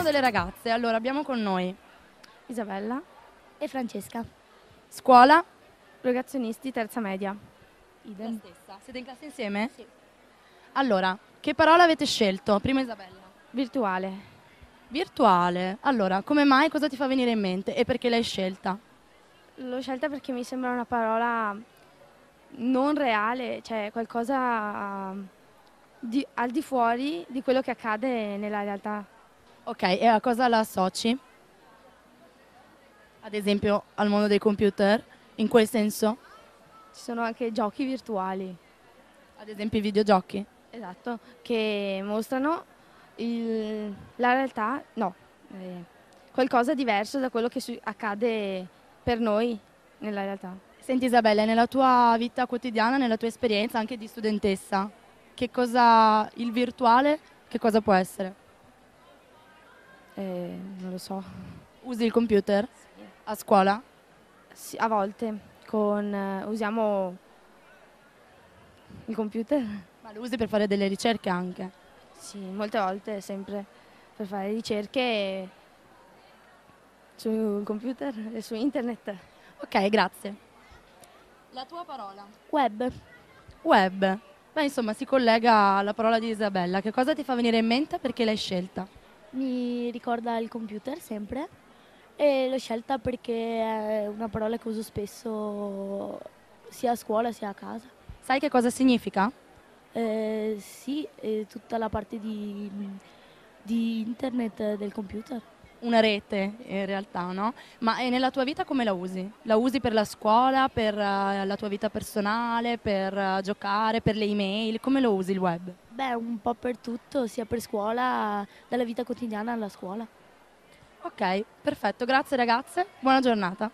delle ragazze. Allora, abbiamo con noi Isabella, E Francesca. scuola. rogazionisti terza media. La Idem. stessa. Siete in classe insieme? Sì. Allora, che parola avete scelto? Prima Isabella. Virtuale. Virtuale. Allora, come mai? Cosa ti fa venire in mente? E perché l'hai scelta? L'ho scelta perché mi sembra una parola non reale, cioè qualcosa al di fuori di quello che accade nella realtà. Ok, e a cosa la associ? Ad esempio al mondo dei computer? In quel senso? Ci sono anche giochi virtuali, Ad esempio i videogiochi? esatto, che mostrano la realtà, no, qualcosa diverso da quello che accade per noi nella realtà. Senti Isabella, nella tua vita quotidiana, nella tua esperienza anche di studentessa, che cosa il virtuale, che cosa può essere? Non lo so. Usi il computer a scuola? Sì, a volte usiamo il computer, Ma lo usi per fare delle ricerche anche. sì, molte volte, sempre per fare ricerche sul computer e su internet. Ok, grazie. La tua parola? Web. Web. Beh, insomma, si collega alla parola di Isabella. Che cosa ti fa venire in mente perché l'hai scelta? Mi ricorda il computer sempre e l'ho scelta perché è una parola che uso spesso sia a scuola sia a casa. Sai che cosa significa? Sì, tutta la parte di internet del computer. Una rete, in realtà, no? Ma nella tua vita come la usi? La usi per la scuola, per la tua vita personale, per giocare, per le email? Come lo usi il web? Beh, un po' per tutto, sia per scuola, dalla vita quotidiana alla scuola. Ok, perfetto. Grazie ragazze. Buona giornata.